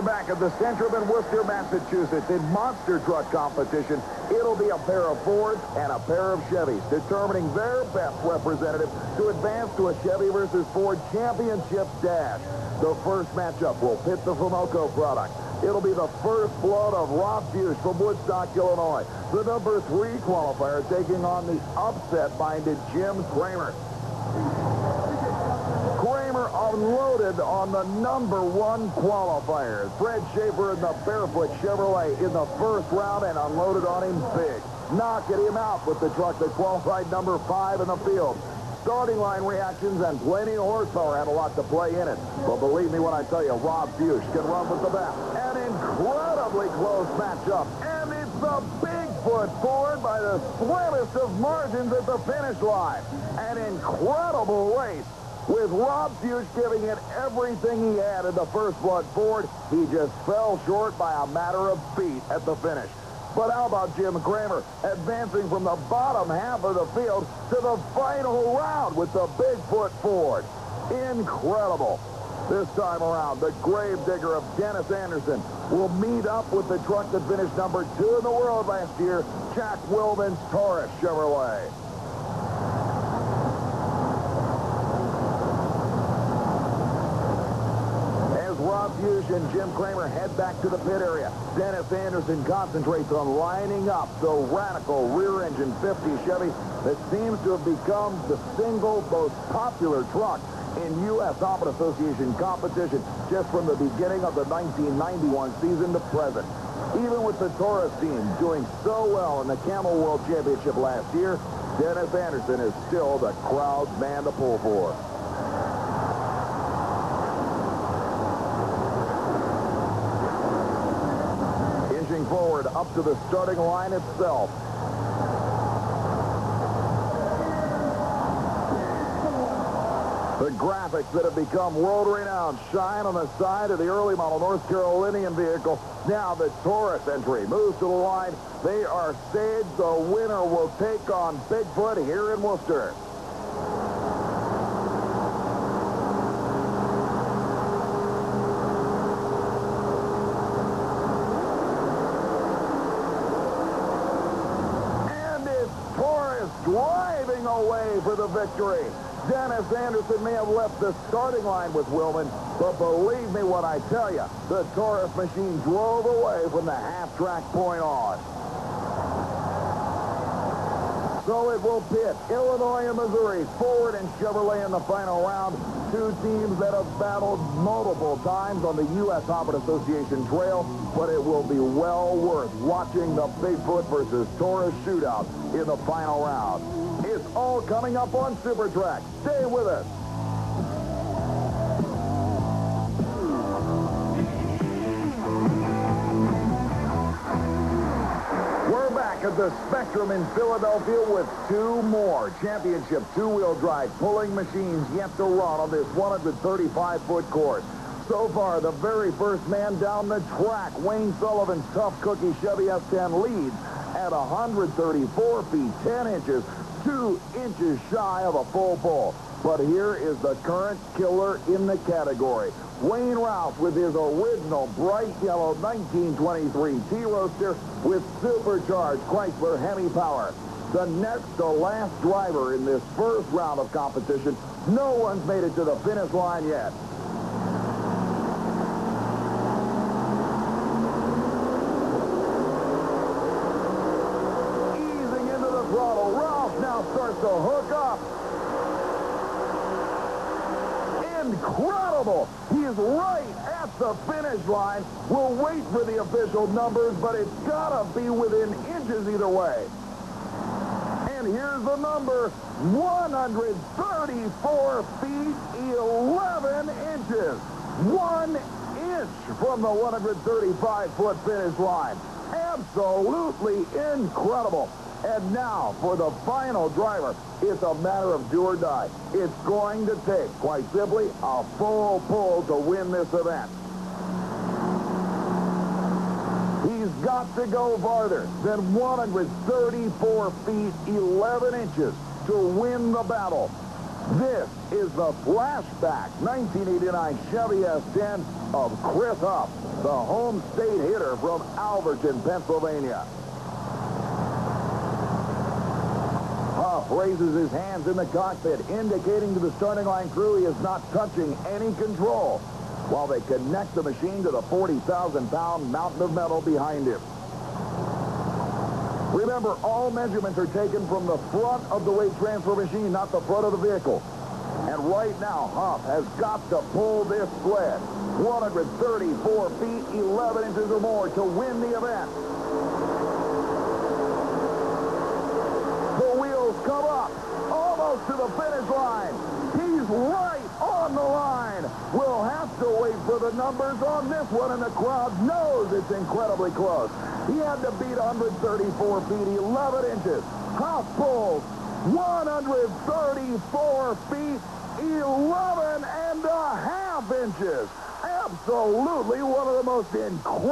back at the Centrum in Worcester, Massachusetts. In Monster Truck competition, it'll be a pair of Fords and a pair of Chevys, determining their best representative to advance to a Chevy versus Ford Championship Dash. The first matchup will pit the Fomoco product. It'll be the first blood of Rob Bush from Woodstock, Illinois. The number 3 qualifier taking on the upset-minded Jim Kramer. Kramer unloaded on the number 1 qualifier. Fred Schaefer in the Barefoot Chevrolet in the first round and unloaded on him big, knocking him out with the truck that qualified number 5 in the field. Starting line reactions and plenty of horsepower had a lot to play in it. But believe me when I tell you, Rob Bush can run with the best. An incredibly close matchup. And it's the Bigfoot Ford by the slimmest of margins at the finish line. An incredible race with Rob Bush giving it everything he had in the first blood Ford. He just fell short by a matter of feet at the finish. But how about Jim Kramer advancing from the bottom half of the field to the final round with the Bigfoot Ford? Incredible. This time around, the gravedigger of Dennis Anderson will meet up with the truck that finished number 2 in the world last year, Jack Wilman's Taurus Chevrolet. Rob Bush and Jim Kramer head back to the pit area. Dennis Anderson concentrates on lining up the radical rear-engine 50 Chevy that seems to have become the single most popular truck in USHRA Association competition just from the beginning of the 1991 season to present. Even with the Taurus team doing so well in the Camel World Championship last year, Dennis Anderson is still the crowd's man to pull for. Forward up to the starting line itself. The graphics that have become world renowned shine on the side of the early model North Carolinian vehicle. Now the Taurus entry moves to the line. They are staged. The winner will take on Bigfoot here in Worcester. Driving away for the victory. Dennis Anderson may have left the starting line with Wilman, but believe me when I tell you, the Taurus machine drove away from the half-track point on. So it will pit Illinois and Missouri, Ford and Chevrolet in the final round. 2 teams that have battled multiple times on the USHRA Association trail, but it will be well worth watching the Bigfoot versus Taurus shootout in the final round. It's all coming up on Super Trax. Stay with us. We're back at the Spectrum in Philadelphia with 2 more championship 2-wheel drive pulling machines yet to run on this 135-foot course. So far, the very first man down the track, Wayne Sullivan's Tough Cookie Chevy S10 leads at 134 feet 10 inches, 2 inches shy of a full pull. But here is the current killer in the category. Wayne Rouse with his original bright yellow 1923 T-Roadster with supercharged Chrysler Hemi power. The next to last driver in this first round of competition. No one's made it to the finish line yet. Easing into the throttle, Rouse now starts to hook up. Incredible! He is right at the finish line. We'll wait for the official numbers, but it's gotta be within inches either way. And here's the number, 134 feet, 11 inches. 1 inch from the 135-foot finish line. Absolutely incredible. And now, for the final driver, it's a matter of do or die. It's going to take, quite simply, a full pull to win this event. He's got to go farther than 134 feet, 11 inches to win the battle. This is the flashback 1989 Chevy S10 of Kris Huff, the home state hitter from Alverton, Pennsylvania. Huff raises his hands in the cockpit, indicating to the starting line crew he is not touching any control, while they connect the machine to the 40,000-pound mountain of metal behind him. Remember, all measurements are taken from the front of the weight transfer machine, not the front of the vehicle. And right now, Huff has got to pull this sled 134 feet, 11 inches or more to win the event. The wheels come up, almost to the finish line. He's right on the line. We'll have to wait for the numbers on this one, and the crowd knows it's incredibly close. He had to beat 134 feet, 11 inches. Huff pulls 134 feet, 11 and a half inches. Absolutely one of the most incredible